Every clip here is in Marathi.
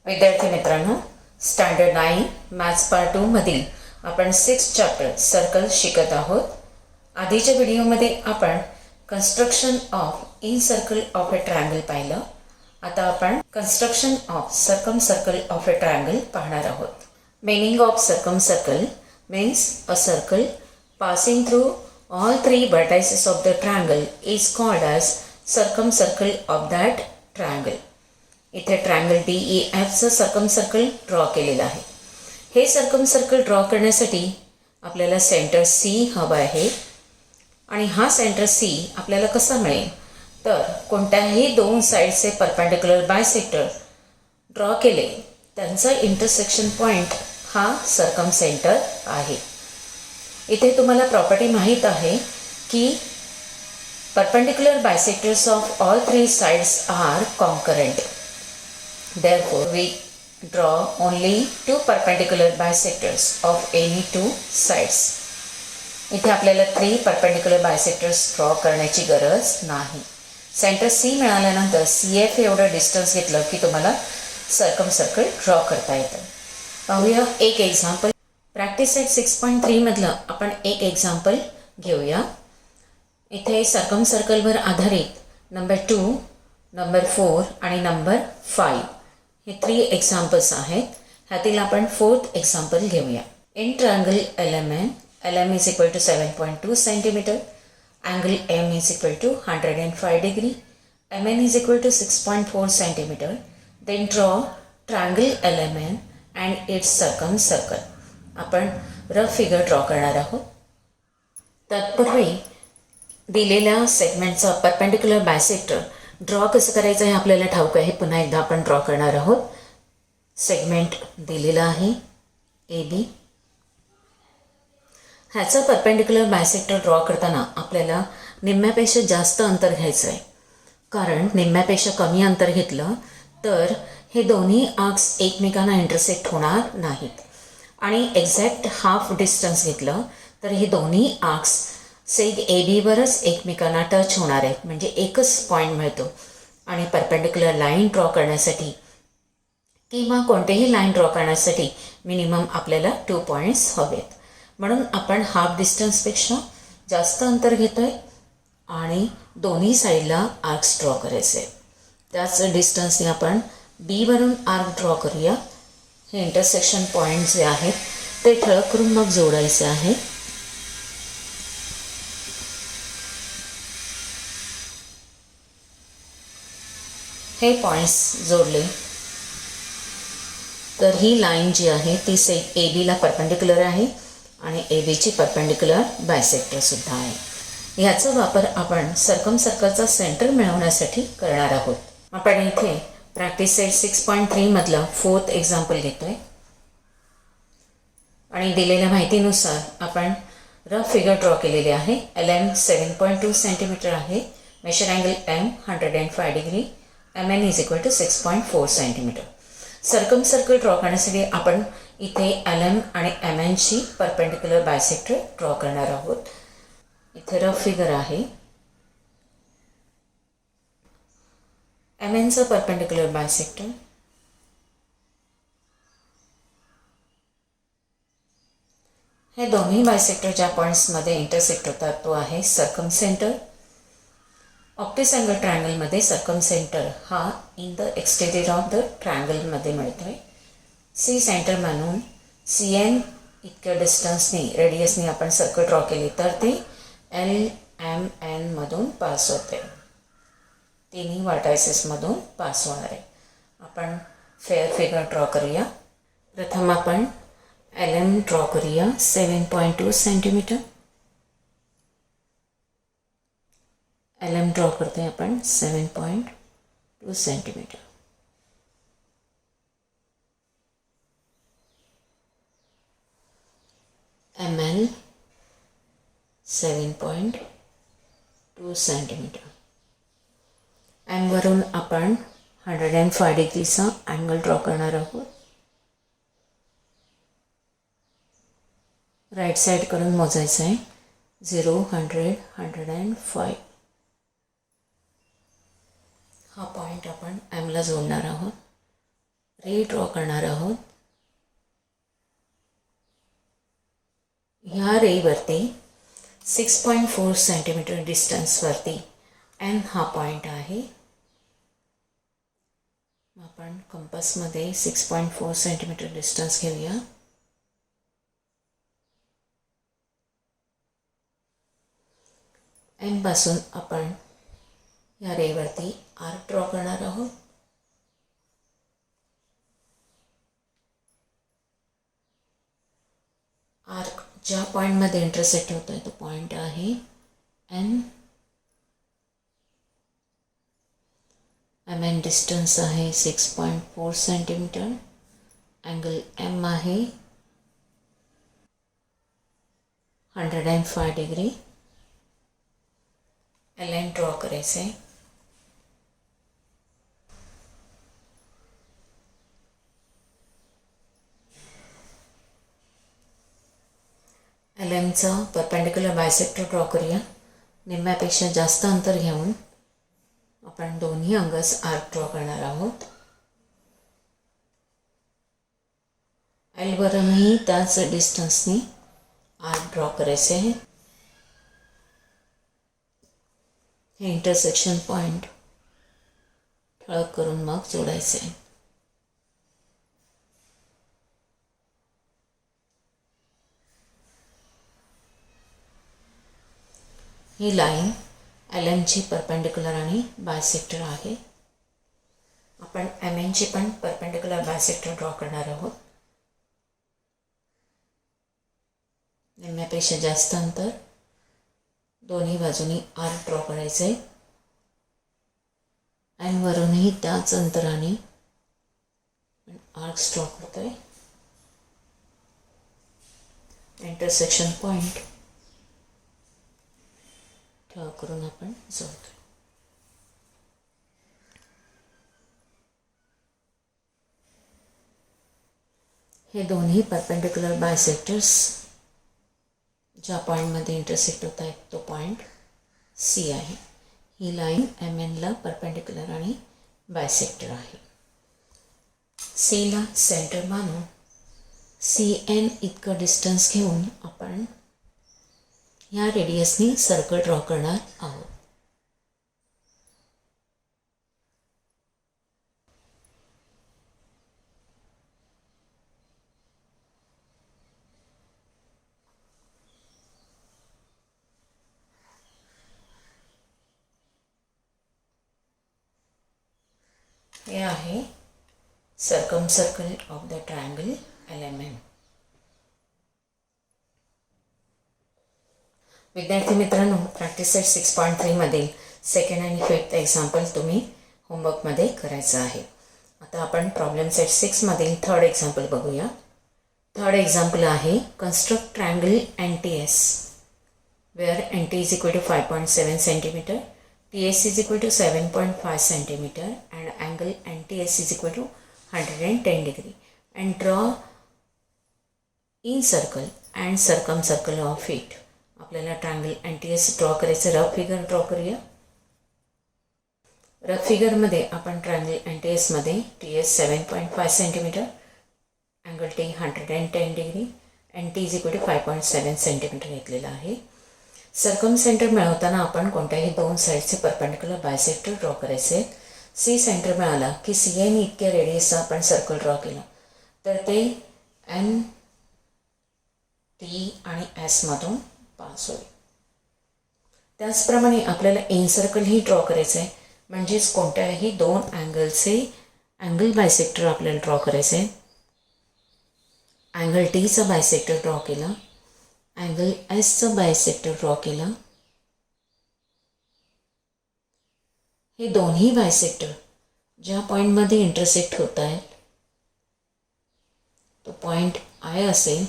विद्यार्थी मित्रांनो, स्टँडर्ड 9 मॅथ्स पार्ट 2 मधील आपण 6 चॅप्टर सर्कल शिकत आहोत. आधीच्या व्हिडिओमध्ये आपण construction of in circle of a triangle पाहिलं. आता आपण construction of circum circle of a triangle पाहणार आहोत. Meaning of circum circle means a circle passing through all three vertices of the triangle is called as circumcircle of that triangle. इथे ट्रायंगल DEFचं सर्कम सर्कल ड्रॉ केलेलं आहे. हे सर्कम सर्कल ड्रॉ करण्यासाठी आपल्याला सेंटर C हवा आहे आणि हा सेंटर C आपल्याला कसा मिळेल तर कोणत्याही दोन साईडचे परपेंडिक्युलर बायसेक्टर ड्रॉ केले त्यांचा इंटरसेक्शन पॉईंट हा सर्कम सेंटर आहे. इथे तुम्हाला प्रॉपर्टी माहीत आहे की perpendicular bisectors of all three sides are concurrent. Therefore, we draw only two perpendicular bisectors of any two sides. इथे आपल्याला 3 परपेंडिक्युलर बायसेक्टर्स ड्रॉ करण्याची गरज नाही. सेंटर C मिळाल्यानंतर CF एवढं डिस्टन्स घेतलं की तुम्हाला सर्कम सर्कल ड्रॉ करता येतं. पाहूया एक एक्झाम्पल. प्रॅक्टिस सेट 6.3 मधलं आपण एक एक्झाम्पल घेऊया. इथे सर्कम सर्कलवर आधारित नंबर 2, नंबर 4 आणि नंबर 5 हे 3 एक्झाम्पल्स आहेत. ह्यातील आपण 4th एक्झाम्पल घेऊया. In triangle LM is equal to 7.2 centimeter, angle M is equal to 105 degree, MN is equal to 6.4 centimeter. Then draw triangle LMN and its circumcircle. आपण रफ फिगर ड्रॉ करणार आहोत. तत्पूर्वी दिलेल्या सेगमेंटचा परपेंडिक्युलर बायसेक्टर ड्रॉ कसं करायचं हे आपल्याला ठाऊक आहे. पुन्हा एकदा आपण ड्रॉ करणार आहोत. सेगमेंट दिलेला आहे AB. ह्याचा परपेंडिक्युलर बायसेक्टर ड्रॉ करताना आपल्याला निम्म्यापेक्षा जास्त अंतर घ्यायचं आहे. कारण निम्म्यापेक्षा कमी अंतर घेतलं तर हे दोन्ही आर्क्स एकमेकांना इंटरसेक्ट होणार नाहीत आणि एक्झॅक्ट हाफ डिस्टन्स घेतलं तर हे दोन्ही आर्क्स सेग ABवरच एकमेकांना टच होणार आहेत. म्हणजे एकच पॉईंट मिळतो आणि परपेंडिक्युलर लाईन ड्रॉ करण्यासाठी किंवा कोणतेही लाईन ड्रॉ करण्यासाठी मिनिमम आपल्याला 2 पॉईंट्स हवेत. म्हणून आपण हाफ डिस्टन्सपेक्षा जास्त अंतर घेतो आहे आणि दोन्ही साईडला आर्क्स ड्रॉ करायचे आहेत. त्याच डिस्टन्सने आपण Bवरून आर्क ड्रॉ करूया. हे इंटरसेक्शन पॉईंट जे आहेत ते ठळक करून मग जोडायचे आहेत. हे पॉईंट्स जोडले तर ही लाईन जी आहे ती सेग ABला परपेंडिक्युलर आहे आणि ABची परपेंडिक्युलर बायसेक्टरसुद्धा आहे. ह्याचा वापर आपण सर्कम सर्कलचा सेंटर मिळवण्यासाठी करणार आहोत. आपण इथे प्रॅक्टिस सेट 6.3 मधलं 4th एक्झाम्पल घेतो आहे आणि दिलेल्या माहितीनुसार आपण रफ फिगर ड्रॉ केलेली आहे. LM 7.2 सेंटीमीटर आहे. Major angle M 105 degree, MN is equal to 6.4 centimetre. Circumcircle draw करण्यासाठी आपण इथे LM आणि MNची परपेंडिक्युलर बायसेक्टर ड्रॉ करणार आहोत. इथे रफ फिगर आहे. MNचा परपेंडिक्युलर बायसेक्टर हे दोन्ही बायसेक्टर ज्या पॉईंट्समध्ये इंटरसेक्ट होतात तो आहे सर्कम सेंटर. ऑप्टिस ट्रायंगलमध्ये सर्कम सेंटर हा in the exterior of the ट्रायंगलमध्ये मिळतो आहे. C सेंटर म्हणून CN इतक्या डिस्टन्सने रेडियसने आपण सर्कल ड्रॉ केली तर ते LMN मधून पास होते. तिन्ही वर्टायसेसमधून पास होणार आहे. आपण फेअर फिगर ड्रॉ करूया. प्रथम आपण LM ड्रॉ करूया 7.2 सेंटीमीटर. LM ड्रॉ करते आपण 7.2 सेंटीमीटर. MN 7.2 centimetre. M वरून आपण 105 डिग्रीचा अँगल ड्रॉ करणार आहोत. राईट साईड करून मोजायचं आहे. 0, 100, 105. हा पॉईंट आपण M ला जोडणार आहोत. रे ड्रॉ करणार आहोत. ह्या रेवरती 6.4 सेंटीमीटर डिस्टन्सवरती एन हा पॉईंट आहे. आपण कंपासमध्ये 6.4 सेंटीमीटर डिस्टन्स घेऊया. एन पासून आपण या रेवरती आर्क ड्रॉ करणार आहोत. आर्क ज्या पॉईंटमध्ये इंटरसेक्ट होतो आहे तो पॉईंट आहे एन. एम एन डिस्टन्स आहे 6.4 सेंटीमीटर. अँगल एम आहे 105 डिग्री. एल एन ड्रॉ करायचं आहे. एल एमचा परपेंडिक्युलर बायसेक्टर ड्रॉ करूया. निम्म्यापेक्षा जास्त अंतर घेऊन आपण दोन्ही अंगस आर्क ड्रॉ करणार आहोत. एलवरूनही त्याच डिस्टन्सनी आर्क ड्रॉ करायचे आहे. हे इंटरसेक्शन पॉईंट ठळक करून मग जोडायचे आहे. ही लाईन एल एमची परपेंडिक्युलर आणि बायसेक्टर आहे. आपण एम एनची पण परपेंडिक्युलर बायसेक्टर ड्रॉ करणार आहोत. निम्म्यापेक्षा जास्त अंतर, दोन्ही बाजूनी आर्क ड्रॉ करायचे. एन वरूनही त्याच अंतराने आर्क्स ड्रॉ करतोय. इंटरसेक्शन पॉईंट ठळक करून आपण जोडतो. हे दोन्ही परपेंडिक्युलर बायसेक्टर्स ज्या पॉईंटमध्ये इंटरसेक्ट होत आहेत तो पॉईंट सी आहे. ही लाईन एम एनला परपेंडिक्युलर आणि बायसेक्टर आहे. सीला सेंटर मानून सी एन इतकं डिस्टन्स घेऊन आपण ह्या रेडियसनी सर्कल ड्रॉ करणार आहोत. हे आहे circle of the triangle element. विद्यार्थी मित्रांनो, प्रॅक्टिस सेट 6.3 मधील सेकंड आणि फिफ्थ एक्झाम्पल तुम्ही होमवर्कमध्ये करायचं आहे. आता आपण प्रॉब्लेम सेट 6 मधील थर्ड एक्झाम्पल बघूया. थर्ड एक्झाम्पल आहे construct triangle N T S where N T is equal to 5.7 centimetre, T S is equal to 7.5 centimetre and angle N T S is equal to 110 degree and draw in circle and circle of it. आपल्याला triangle N T S draw करायचं. रफ फिगर ड्रॉ करूया. रफ फिगरमध्ये आपण ट्रायंगल एन टी एसमध्ये T S 7.5 centimetre, angle T 110 degree, N T is equal to 5.7 centimetre घेतलेला आहे. सर्कम सेंटर मिळवताना आपण कोणत्याही दोन साईडचे परपेंडिक्युलर बायसेक्टर ड्रॉ करायचे. सी सेंटर मिळाला की सी एन इतक्या रेडियसचा आपण सर्कल ड्रॉ केलं तर ते एन टी आणि एसमधून पास होईल. त्याचप्रमाणे आपल्याला इन सर्कलही ड्रॉ करायचं आहे. म्हणजेच कोणत्याही दोन अँगलचे अँगल बायसेक्टर आपल्याला ड्रॉ करायचे आहे. अँगल टीचा बायसेक्टर ड्रॉ केला, अँगल एसचं बायसेक्टर ड्रॉ केला. हे दोन्ही बायसेक्टर ज्या पॉईंटमध्ये इंटरसेक्ट होत आहेत तो पॉईंट आय असेल.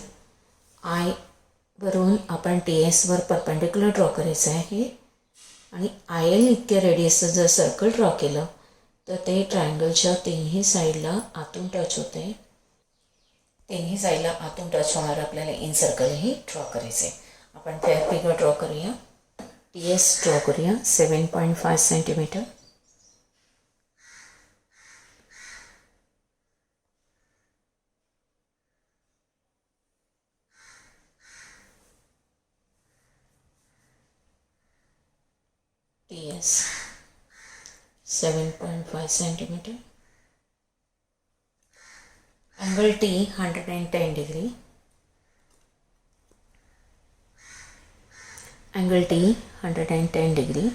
आय वरून आपण टी एसवर परपेंडिक्युलर ड्रॉ करायचं आहे आणि आय एल इतक्या रेडियसचं जर सर्कल ड्रॉ केलं तर ते ट्रायंगलच्या तिन्ही साईडला आतून टच होते. तिन्ही साईडला आतून टच होणार आपल्याला इन सर्कलही ड्रॉ करायचे. आपण फेअर फिगर ड्रॉ करूया. टी एस ड्रॉ करूया 7.5 centimetre. TS 7.5 centimeter. Angle T 110 degree. Angle T 110 degree.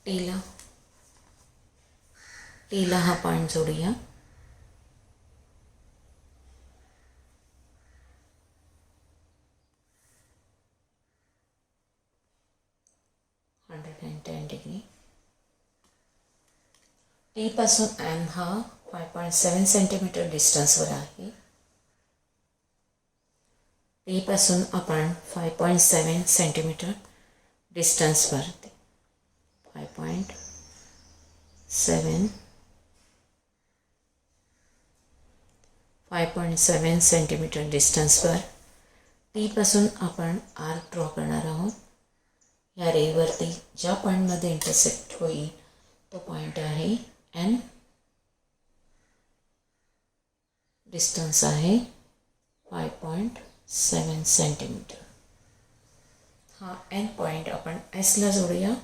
degree. टीला हा पॉइंट जोडूया. degree. टी पासून एम हा 5.7 सेंटीमीटर डिस्टन्सवर आहे. टी पासून आपण 5.7 सेंटीमीटर डिस्टन्सवर 5.7 सेंटीमीटर डिस्टन्सवर टी पासून आपण आर्क ड्रॉ करणार आहोत. या रेवरती ज्या पॉईंटमध्ये इंटरसेक्ट होईल तो पॉईंट आहे एन. डिस्टन्स आहे 5.7 सेंटीमीटर. हा एन पॉईंट आपण एसला जोडूया.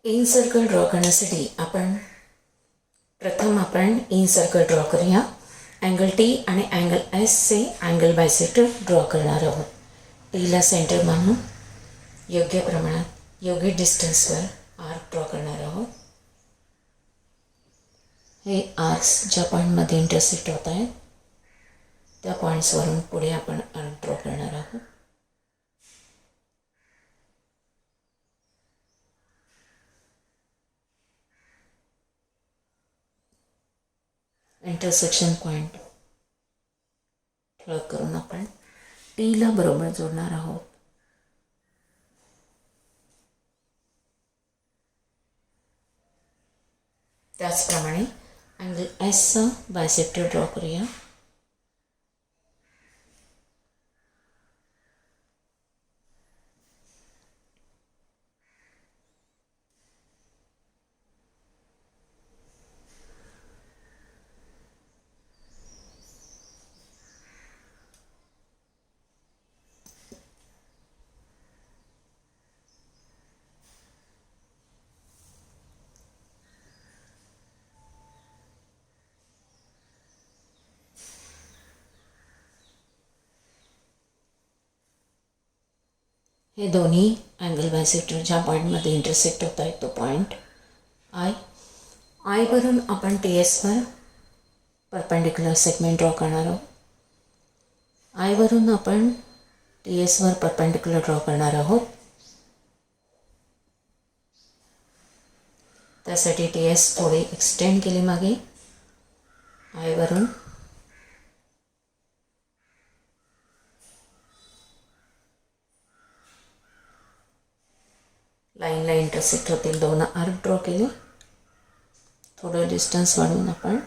इन सर्कल ड्रॉ करण्यासाठी प्रथम आपण इन सर्कल ड्रॉ करूया. अँगल टी आणि अँगल एसचे अँगल बायसेक्टर ड्रॉ करणार आहोत. टीला सेंटर मानून योग्य प्रमाणात योग्य डिस्टन्सवर आर्क ड्रॉ करणार आहोत. हे आर्क्स ज्या पॉईंटमध्ये इंटरसेक्ट होत आहेत त्या पॉईंट्सवरून पुढे आपण आर्क ड्रॉ करणार आहोत. इंटरसेक्शन पॉईंट ठळक करून आपण टीला बरोबर जोडणार आहोत. त्याचप्रमाणे अँगल एसचा बायसेक्टर ड्रॉ करूया. हे दोन्ही अँगल बायसेक्टर ज्या पॉईंटमध्ये इंटरसेक्ट होत आहेत तो पॉईंट आयवरून आपण टी एसवर परपेंडिक्युलर सेगमेंट ड्रॉ करणार आहोत. आयवरून आपण टी एसवर परपेंडिक्युलर ड्रॉ करणार आहोत. त्यासाठी टी एस थोडी एक्सटेंड केली मागे. आयवरून लाईनला इंटरसेक्ट होतील दोन आर्क ड्रॉ केले. थोडं डिस्टन्स वाढवून आपण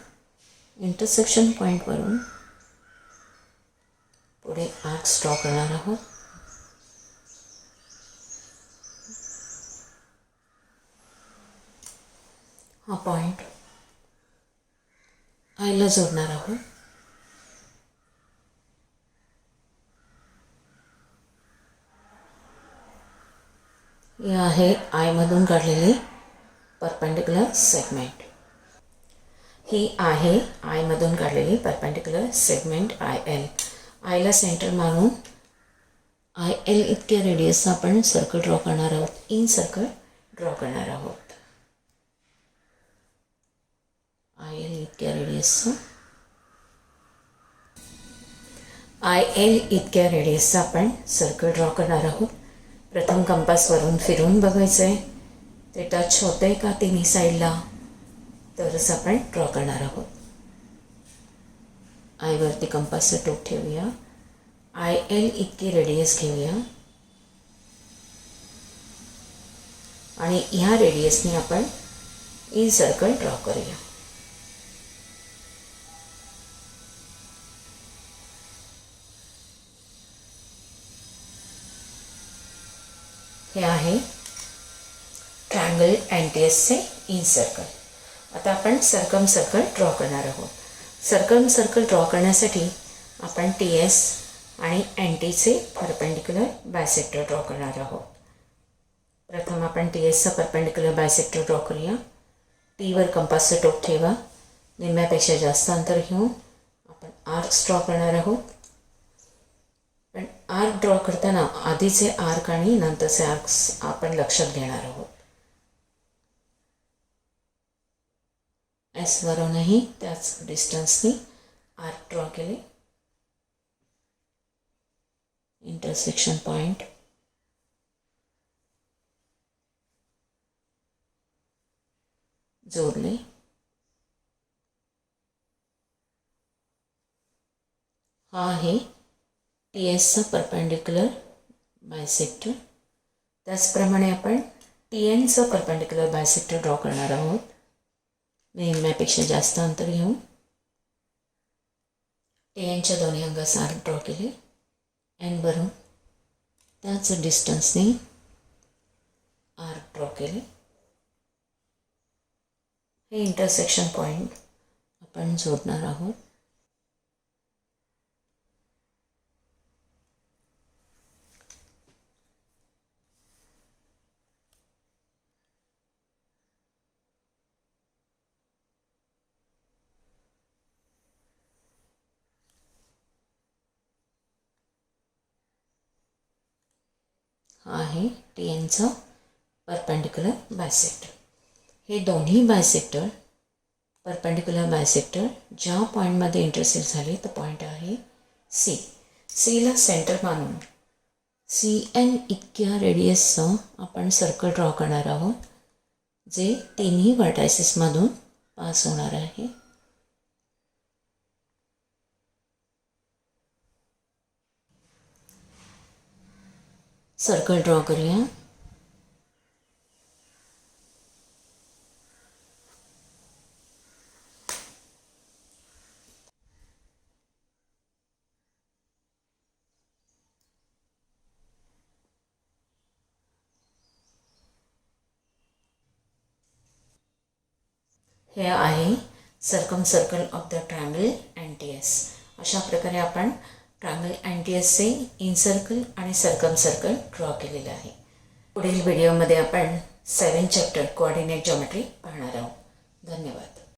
इंटरसेक्शन पॉईंटवरून पुढे आर्क्स ड्रॉ करणार आहोत. हा पॉईंट आयला जोडणार आहोत. हे आहे आयमधून काढलेली परपेंडिक्युलर सेगमेंट. ही आहे आयमधून काढलेली परपेंडिक्युलर सेगमेंट आय एल. आयला सेंटर मानून आय एल इतक्या रेडियसचा आपण सर्कल ड्रॉ करणार आहोत. इन सर्कल ड्रॉ करणार आहोत. आय एल इतक्या रेडियसचा आपण सर्कल ड्रॉ करणार आहोत. प्रथम कंपासवरून फिरून बघायचं आहे ते टच होतं आहे का तिन्ही साईडला, तरच आपण ड्रॉ करणार आहोत. आयवरती कंपासचं टोक ठेवूया. आय एल इतकी रेडियस घेऊया आणि ह्या रेडियसने आपण इन सर्कल ड्रॉ करूया. ट्रायंगल एन टी एसचे इन सर्कल. आता आपण सर्कम सर्कल ड्रॉ करणार आहोत. सर्कम सर्कल ड्रॉ करण्यासाठी आपण टी एस आणि एन टीचे परपेंडिक्युलर बायसेक्टर ड्रॉ करणार आहोत. प्रथम आपण टी एसचा परपेंडिक्युलर बायसेक्टर ड्रॉ करूया. टीवर कंपासचं टोक ठेवा. निम्म्यापेक्षा जास्त अंतर घेऊन आपण आर्क्स ड्रॉ करणार आहोत. पण आर्क ड्रॉ करताना आधीचे आर्क आणि नंतरचे आर्क्स आपण लक्षात घेणार आहोत. एस वरूनही त्याच डिस्टन्सनी आर्क ड्रॉ केले. इंटरसेक्शन पॉइंट जोडले. हा आहे टी एसचा परपेंडिक्युलर बायसेक्टर. त्याचप्रमाणे आपण टी एनचा परपेंडिक्युलर बायसेक्टर ड्रॉ करणार आहोत. निम्म्यापेक्षा जास्त अंतर घेऊन टी एनच्या दोन्ही अंगास आर्क ड्रॉ केले. एन वरून त्याच डिस्टन्सने आर्क ड्रॉ केले. हे इंटरसेक्शन पॉइंट आपण जोडणार आहोत. हा आहे टी एनचा परपेंडिक्युलर बायसेक्टर. हे दोन्ही बायसेक्टर परपेंडिक्युलर बायसेक्टर ज्या पॉईंटमध्ये इंटरसेक्ट झाले तो पॉईंट आहे सी. सीला सेंटर मानून सी एन इतक्या रेडियसचं आपण सर्कल ड्रॉ करणार आहोत, जे तिन्ही व्हर्टायसेसमधून पास होणार आहे. सर्कल ड्रॉ करूया. हे आहे circumcircle of the triangle N T S. अशा प्रकारे आपण ट्रायंगल एन टी एसचे इन सर्कल आणि सर्कम सर्कल ड्रॉ केलेलं आहे. पुढील व्हिडिओमध्ये आपण 7 चॅप्टर कोऑर्डिनेट जॉमेट्री पाहणार आहोत. धन्यवाद.